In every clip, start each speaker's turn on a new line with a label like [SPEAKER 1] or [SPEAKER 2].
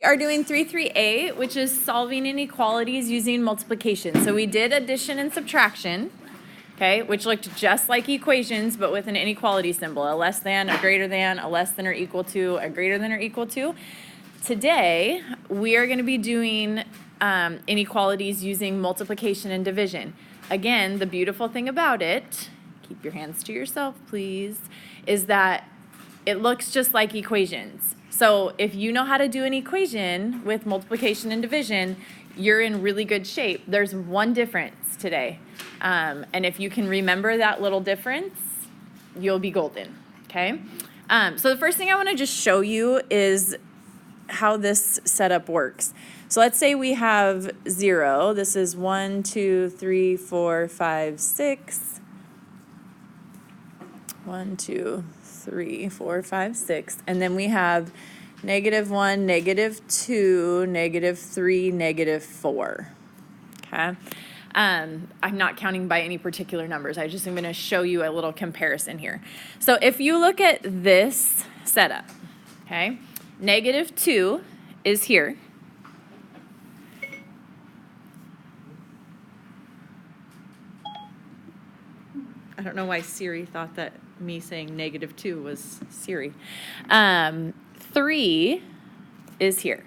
[SPEAKER 1] Are doing 3.3a, which is solving inequalities using multiplication. So we did addition and subtraction, okay, which looked just like equations, but with an inequality symbol, a less than, a greater than, a less than or equal to, a greater than or equal to. Today, we are going to be doing inequalities using multiplication and division. Again, the beautiful thing about it, keep your hands to yourself, please, is that it looks just like equations. So if you know how to do an equation with multiplication and division, you're in really good shape. There's one difference today. And if you can remember that little difference, you'll be golden, okay? So the first thing I want to just show you is how this setup works. So let's say we have 0. This is 1, 2, 3, 4, 5, 6. 1, 2, 3, 4, 5, 6. And then we have -1, -2, -3, -4. Okay. I'm not counting by any particular numbers. I just am going to show you a little comparison here. So if you look at this setup, okay, -2 is here. I don't know why Siri thought that me saying -2 was Siri. 3 is here.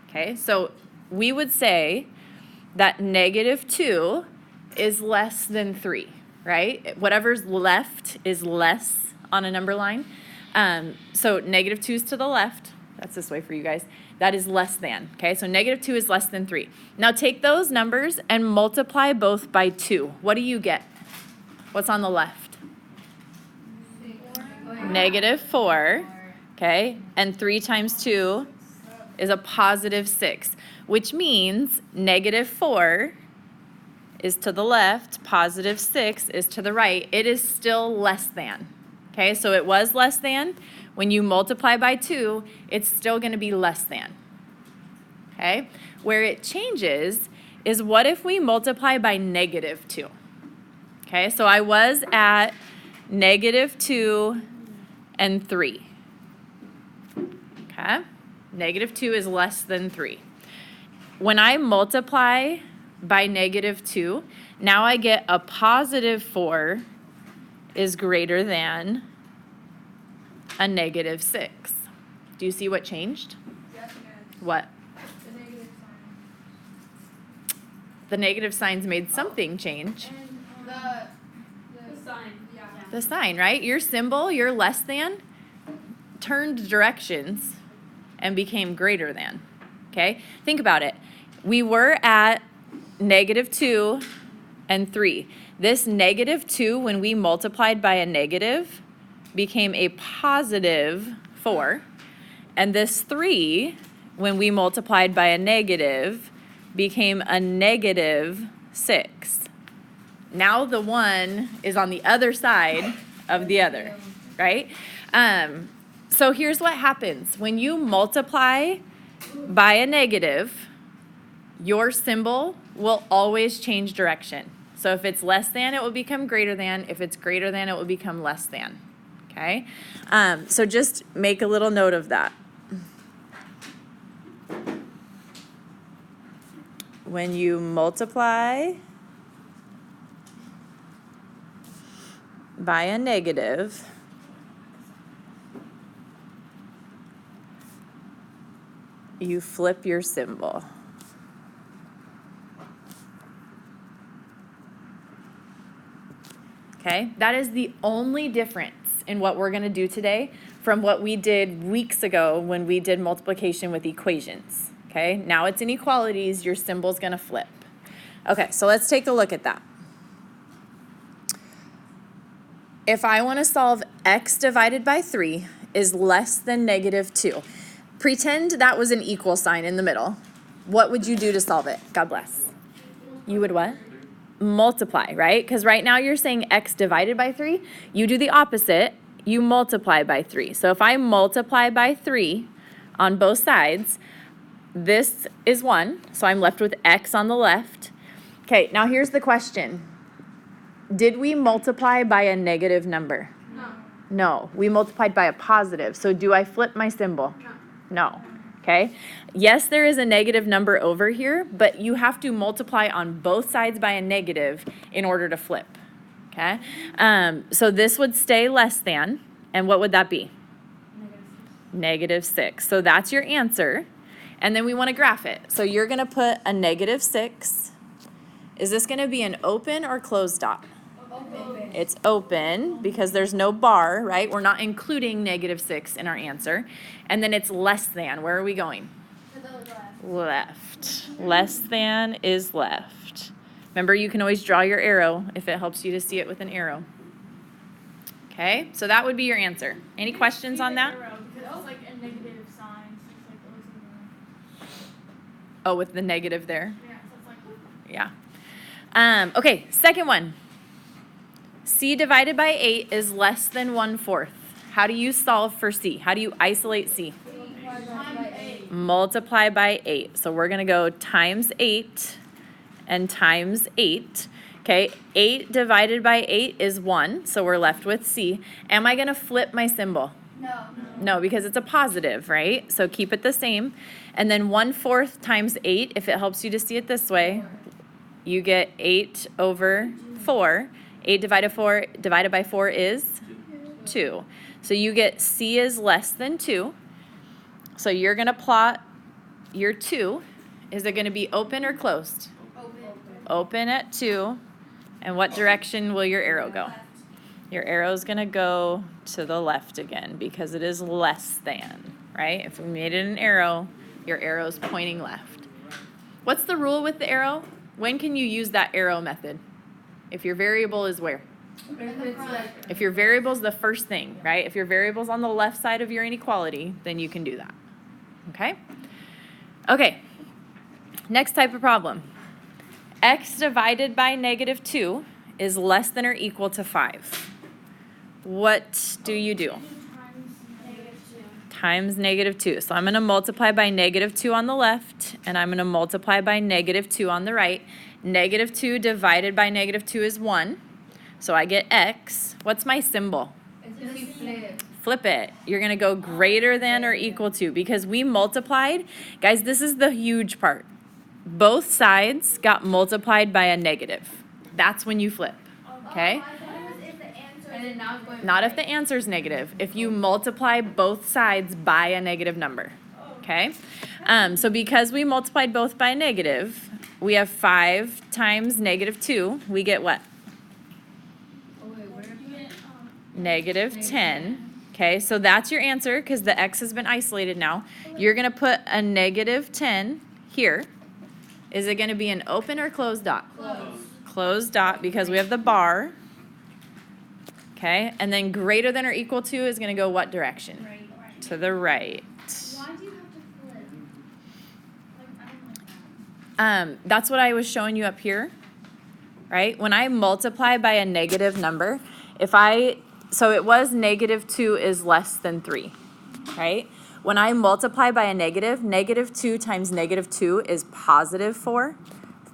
[SPEAKER 1] Okay, so we would say that -2 is less than 3, right? Whatever's left is less on a number line. So -2 is to the left. That's this way for you guys. That is less than. Okay, so -2 is less than 3. Now take those numbers and multiply both by 2. What do you get? What's on the left? -4, okay, and 3 times 2 is a +6, which means -4 is to the left, +6 is to the right. It is still less than, okay, so it was less than. When you multiply by 2, it's still going to be less than, okay? Where it changes is what if we multiply by -2? Okay, so I was at -2 and 3. Okay, -2 is less than 3. When I multiply by -2, now I get a +4 is greater than a -6. Do you see what changed?
[SPEAKER 2] Yes,
[SPEAKER 1] What?
[SPEAKER 2] the negative sign.
[SPEAKER 1] The negative signs made something change.
[SPEAKER 2] And the sign. Yeah.
[SPEAKER 1] The sign, right? Your symbol, your less than, turned directions and became greater than, okay? Think about it. We were at -2 and 3. This -2, when we multiplied by a negative, became a +4. And this 3, when we multiplied by a negative, became a -6. Now the 1 is on the other side of the other, right? So here's what happens. When you multiply by a negative, your symbol will always change direction. So if it's less than, it will become greater than. If it's greater than, it will become less than, okay? So just make a little note of that. When you multiply by a negative, you flip your symbol. Okay, that is the only difference in what we're going to do today from what we did weeks ago when we did multiplication with equations. Okay, now it's inequalities, your symbol's going to flip. Okay, so let's take a look at that. If I want to solve x divided by 3 is less than -2, pretend that was an equal sign in the middle. What would you do to solve it? God bless. You would what? Multiply, right? Because right now you're saying x divided by 3. You do the opposite. You multiply by 3. So if I multiply by 3 on both sides, this is 1. So I'm left with x on the left. Okay, now here's the question. Did we multiply by a negative number?
[SPEAKER 2] No.
[SPEAKER 1] No, we multiplied by a positive. So do I flip my symbol?
[SPEAKER 2] No.
[SPEAKER 1] No. okay? Yes, there is a negative number over here, but you have to multiply on both sides by a negative in order to flip, okay? So this would stay less than, and what would that be? -6. So that's your answer. And then we want to graph it. So you're going to put a -6. Is this going to be an open or closed dot?
[SPEAKER 2] Open.
[SPEAKER 1] It's open because there's no bar, right? We're not including -6 in our answer. And then it's less than. Where are we going?
[SPEAKER 2] To the left.
[SPEAKER 1] Left. Less than is left. Remember, you can always draw your arrow if it helps you to see it with an arrow. Okay, so that would be your answer. Any questions on that?
[SPEAKER 2] Because it's like a negative sign. So it's like always
[SPEAKER 1] Oh, with the negative there?
[SPEAKER 2] yeah, so it's like
[SPEAKER 1] Yeah. Okay, second one. C divided by 8 is less than 1/4. How do you solve for C? How do you isolate C?
[SPEAKER 2] times 8.
[SPEAKER 1] Multiply by 8. So we're going to go times 8 and times 8. Okay, 8 divided by 8 is 1, so we're left with C. Am I going to flip my symbol?
[SPEAKER 2] No.
[SPEAKER 1] No, because it's a positive, right? So keep it the same. And then 1/4 times 8, if it helps you to see it this way, you get 8 over 4. 8 divided by 4 is 2. So you get C is less than 2. So you're going to plot your 2. Is it going to be open or closed?
[SPEAKER 2] Open.
[SPEAKER 1] Open at 2. And what direction will your arrow go? Your arrow is going to go to the left again because it is less than, right? If we made it an arrow, your arrow is pointing left. What's the rule with the arrow? When can you use that arrow method? If your variable is where? If your variable is the first thing, right? If your variable is on the left side of your inequality, then you can do that. Okay? Okay. Next type of problem. X divided by -2 is less than or equal to 5. What do you do? Times -2. So I'm going to multiply by -2 on the left, and I'm going to multiply by -2 on the right. -2 divided by -2 is 1. So I get X. What's my symbol? Flip it. You're going to go greater than or equal to because we multiplied. Guys, this is the huge part. Both sides got multiplied by a negative. That's when you flip. Okay? Not if the answer is negative. If you multiply both sides by a negative number. Okay? So because we multiplied both by a negative, we have 5 times -2. We get what? -10. Okay, so that's your answer because the X has been isolated now. You're going to put a -10 here. Is it going to be an open or closed dot? Closed dot because we have the bar. Okay, and then greater than or equal to is going to go what direction?
[SPEAKER 2] Right.
[SPEAKER 1] To the right.
[SPEAKER 2] Why do you have to flip? Like, I don't like that.
[SPEAKER 1] That's what I was showing you up here, right? When I multiply by a negative number, so it was -2 is less than 3, right? When I multiply by a negative, -2 times -2 is +4.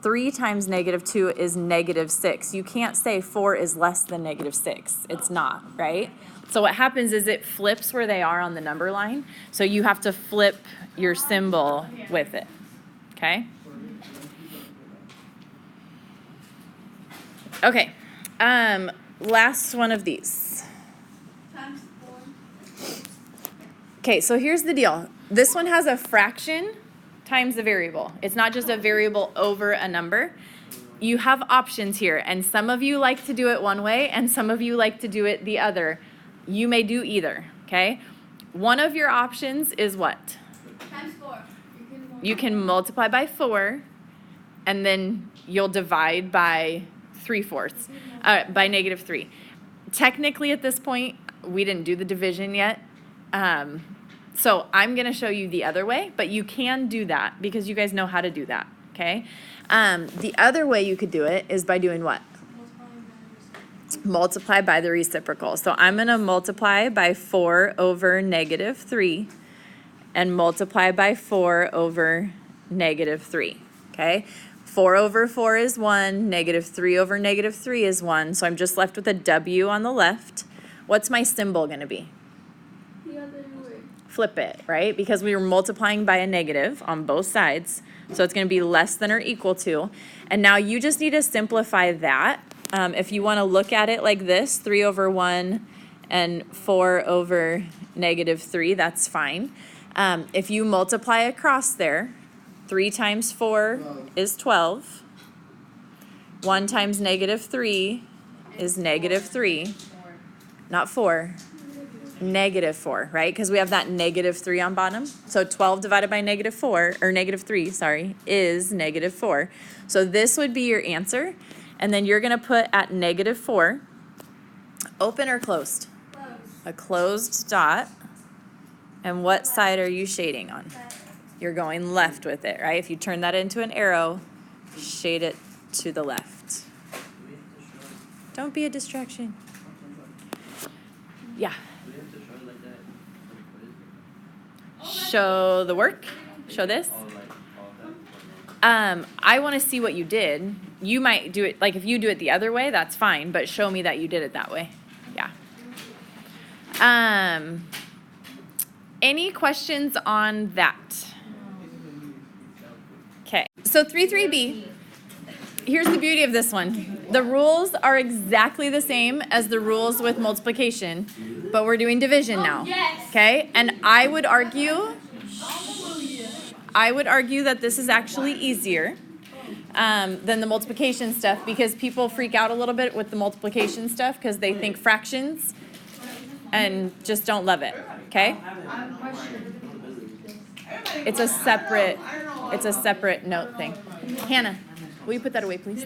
[SPEAKER 1] 3 times -2 is -6. You can't say 4 is less than -6. It's not, right? So what happens is it flips where they are on the number line. So you have to flip your symbol with it, okay? Okay, last one of these.
[SPEAKER 2] Times 4.
[SPEAKER 1] Okay, so here's the deal. This one has a fraction times the variable. It's not just a variable over a number. You have options here, and some of you like to do it one way, and some of you like to do it the other. You may do either, okay? One of your options is what?
[SPEAKER 2] Times 4.
[SPEAKER 1] You can multiply by 4, and then you'll divide by 3/4, by -3. Technically, at this point, we didn't do the division yet. So I'm going to show you the other way, but you can do that because you guys know how to do that, okay? The other way you could do it is by doing what? Multiply by the reciprocal. So I'm going to multiply by 4 over -3 and multiply by 4 over -3, okay? 4 over 4 is 1, -3 over -3 is 1, so I'm just left with a W on the left. What's my symbol going to be?
[SPEAKER 2] The other way.
[SPEAKER 1] flip it, right? Because we were multiplying by a negative on both sides. So it's going to be less than or equal to. And now you just need to simplify that. If you want to look at it like this, 3 over 1 and 4 over negative 3, that's fine. If you multiply across there, 3 times 4 is 12. 1 times negative 3 is negative 3. Not 4. Negative 4, right? Because we have that negative 3 on bottom. So 12 divided by negative 4, or negative 3, sorry, is negative 4. So this would be your answer. And then you're going to put at negative 4, open or closed?
[SPEAKER 2] Close.
[SPEAKER 1] A closed dot. And what side are you shading on? You're going left with it, right? If you turn that into an arrow, shade it to the left. Don't be a distraction. Yeah. Show the work. Show this. I want to see what you did. You might do it, like if you do it the other way, that's fine, but show me that you did it that way. Yeah. Any questions on that? Okay. So 3.3b. Here's the beauty of this one. The rules are exactly the same as the rules with multiplication, but we're doing division now.
[SPEAKER 2] Yes.
[SPEAKER 1] Okay? And I would argue that this is actually easier than the multiplication stuff, because people freak out a little bit with the multiplication stuff because they think fractions and just don't love it. Okay? It's a separate note thing. Hannah, will you put that away, please?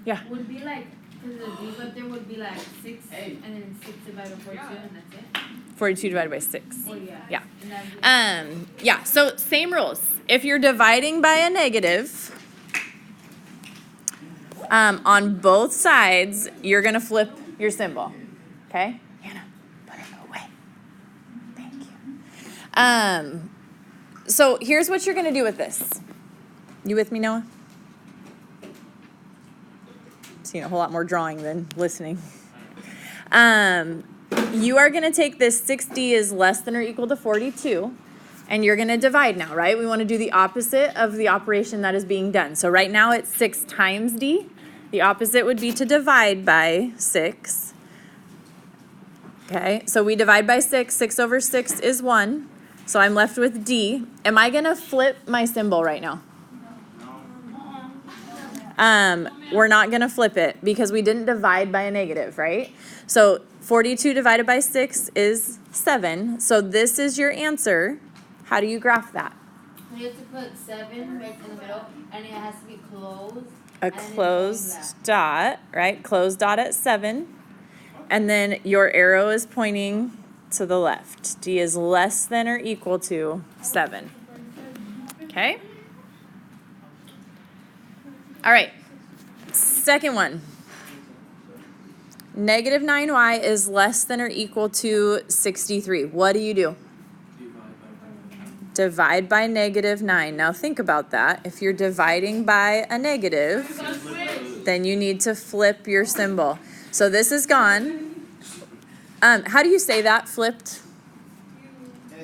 [SPEAKER 1] Yeah.
[SPEAKER 3] Would be like, because of these up there would be like 6, and then 6 divided by 42, and that's it?
[SPEAKER 1] 42 divided by 6.
[SPEAKER 3] Oh, yeah.
[SPEAKER 1] Yeah.
[SPEAKER 3] And that would be
[SPEAKER 1] Yeah, so same rules. If you're dividing by a negative, on both sides, you're going to flip your symbol. Okay? Hannah, put it away. Thank you. So here's what you're going to do with this. You with me, Noah? Seen a whole lot more drawing than listening. You are going to take this 60 is less than or equal to 42, and you're going to divide now, right? We want to do the opposite of the operation that is being done. So right now it's 6 times d. The opposite would be to divide by 6. Okay, so we divide by 6. 6 over 6 is 1. So I'm left with d. Am I going to flip my symbol right now? We're not going to flip it because we didn't divide by a negative, right? So 42 divided by 6 is 7. So this is your answer. How do you graph that?
[SPEAKER 3] You have to put 7 right in the middle, and it has to be closed.
[SPEAKER 1] A closed dot, right? Closed dot at 7. And then your arrow is pointing to the left. D is less than or equal to 7. Okay? All right. Second one. Negative 9y is less than or equal to 63. What do you do? Divide by negative 9. Now think about that. If you're dividing by a negative, then you need to flip your symbol. So this is gone. How do you say that, flipped?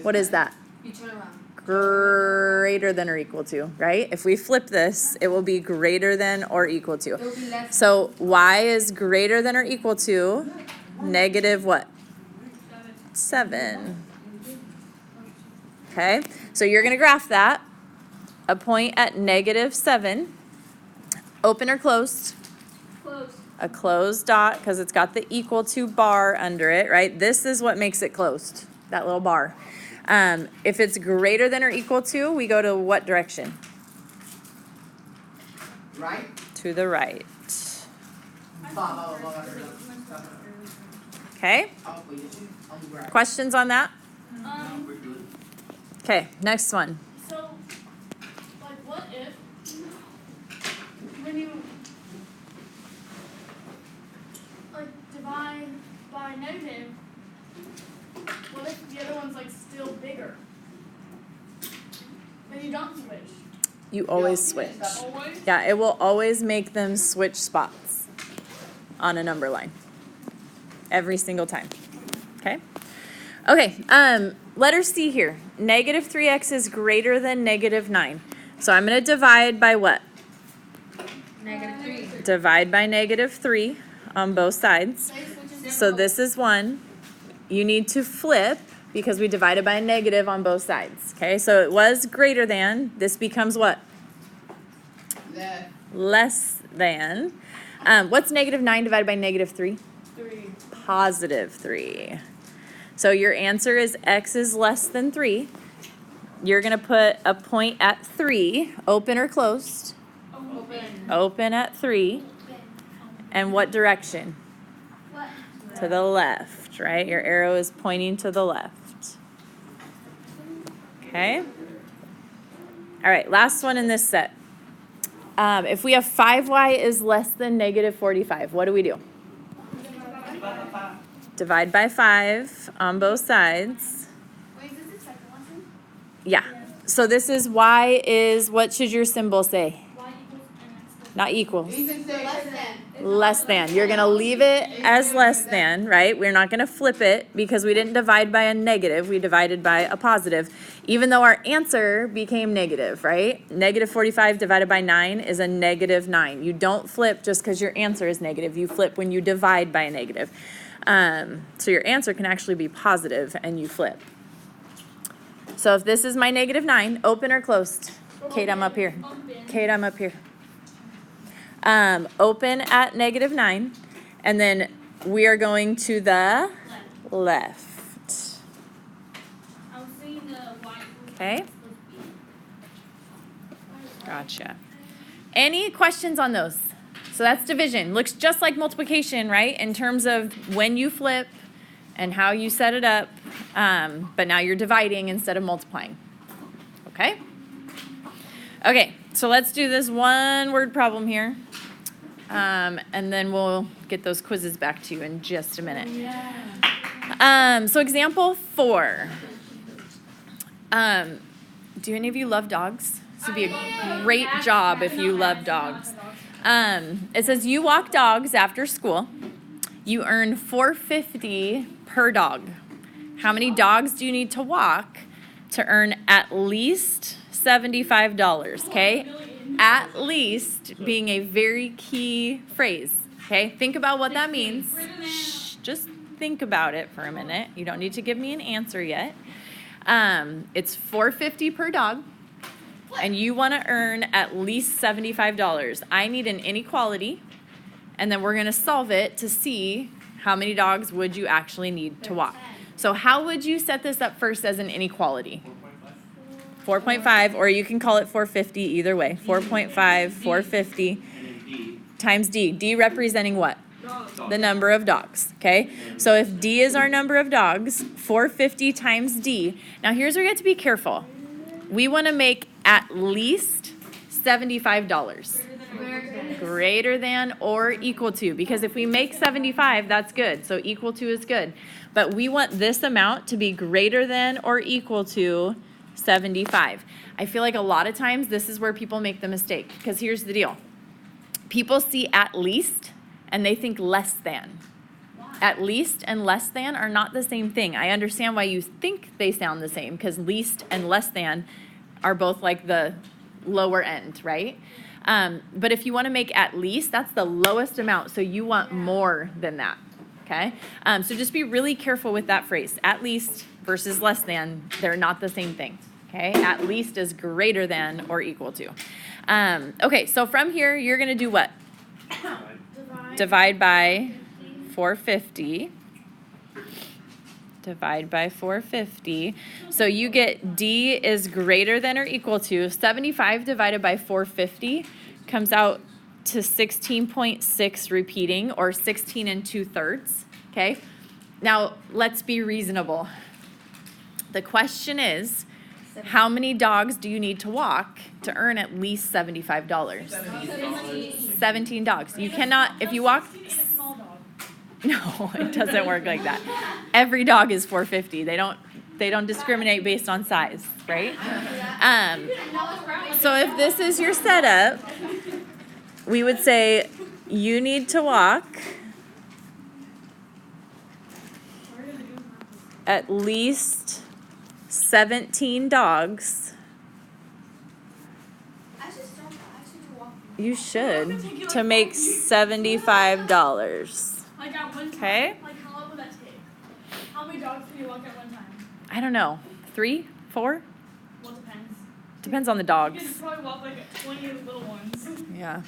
[SPEAKER 1] What is that?
[SPEAKER 3] You turn around.
[SPEAKER 1] Greater than or equal to, right? If we flip this, it will be greater than or equal to.
[SPEAKER 3] It will be less.
[SPEAKER 1] So y is greater than or equal to negative what? 7. Okay, so you're going to graph that. A point at negative 7. Open or closed?
[SPEAKER 2] Close.
[SPEAKER 1] A closed dot because it's got the equal to bar under it, right? This is what makes it closed, that little bar. If it's greater than or equal to, we go to what direction?
[SPEAKER 4] Right?
[SPEAKER 1] To the right. Okay, questions on that? Okay, next one.
[SPEAKER 2] So, like, what if when you like divide by negative, what if the other one's like still bigger? Then you don't switch.
[SPEAKER 1] You always switch.
[SPEAKER 2] Always.
[SPEAKER 1] Yeah, it will always make them switch spots on a number line. Every single time. Okay? Okay, letter C here. Negative 3x is greater than negative 9. So I'm going to divide by what?
[SPEAKER 3] -3.
[SPEAKER 1] Divide by negative 3 on both sides. So this is 1. You need to flip because we divided by a negative on both sides. Okay, so it was greater than. This becomes what? Less than. What's negative 9 divided by negative 3?
[SPEAKER 2] 3.
[SPEAKER 1] Positive 3. So your answer is x is less than 3. You're going to put a point at 3, open or closed?
[SPEAKER 3] Open.
[SPEAKER 1] Open at 3. And what direction? To the left, right? Your arrow is pointing to the left. Okay? All right, last one in this set. If we have 5y is less than negative 45, what do we do? Divide by 5 on both sides.
[SPEAKER 2] Wait, is this the second lesson?
[SPEAKER 1] Yeah. So this is y is, what should your symbol say?
[SPEAKER 2] Y equals mx.
[SPEAKER 1] Not equals.
[SPEAKER 2] Less than.
[SPEAKER 1] Less than. You're going to leave it as less than, right? We're not going to flip it because we didn't divide by a negative. We divided by a positive, even though our answer became negative, right? Negative 45 divided by 9 is a negative 9. You don't flip just because your answer is negative. You flip when you divide by a negative. So your answer can actually be positive and you flip. So if this is my negative 9, open or closed? Kate, I'm up here. Kate, I'm up here. Open at negative 9, and then we are going to the left. Okay. Gotcha. Any questions on those? So that's division. Looks just like multiplication, right? In terms of when you flip and how you set it up, but now you're dividing instead of multiplying. Okay? Okay, so let's do this one word problem here. And then we'll get those quizzes back to you in just a minute. So example 4. Do any of you love dogs? This would be a great job if you love dogs. It says you walk dogs after school. You earn $4.50 per dog. How many dogs do you need to walk to earn at least $75? Okay, at least being a very key phrase. Okay, think about what that means. Shh, just think about it for a minute. You don't need to give me an answer yet. It's $4.50 per dog, and you want to earn at least $75. I need an inequality, and then we're going to solve it to see how many dogs would you actually need to walk. So how would you set this up first as an inequality? 4.5, or you can call it 450 either way. 4.5, 450 times D. D representing what? The number of dogs, okay? So if D is our number of dogs, 450 times D. Now here's where you have to be careful. We want to make at least $75. Greater than or equal to, because if we make 75, that's good. So equal to is good. But we want this amount to be greater than or equal to 75. I feel like a lot of times this is where people make the mistake, because here's the deal. People see at least and they think less than. At least and less than are not the same thing. I understand why you think they sound the same, because least and less than are both like the lower end, right? But if you want to make at least, that's the lowest amount, so you want more than that, okay? So just be really careful with that phrase. At least versus less than, they're not the same thing, okay? At least is greater than or equal to. Okay, so from here, you're going to do what? Divide by 450. Divide by 450. So you get D is greater than or equal to 75 divided by 450 comes out to 16.6 repeating, or 16 2/3. Okay. Now let's be reasonable. The question is, how many dogs do you need to walk to earn at least $75? 17 dogs. You cannot, if you walk. No, it doesn't work like that. Every dog is 450. They don't discriminate based on size, right? So if this is your setup, we would say you need to walk at least 17 dogs.
[SPEAKER 2] I should start. I should walk.
[SPEAKER 1] You should to make $75.
[SPEAKER 2] Like at one time.
[SPEAKER 1] Okay.
[SPEAKER 2] Like how long would that take? How many dogs can you walk at one time?
[SPEAKER 1] I don't know. 3, 4?
[SPEAKER 2] Well, it depends.
[SPEAKER 1] Depends on the
[SPEAKER 2] You
[SPEAKER 1] dogs.
[SPEAKER 2] could probably walk like 20 little ones.
[SPEAKER 1] Yeah.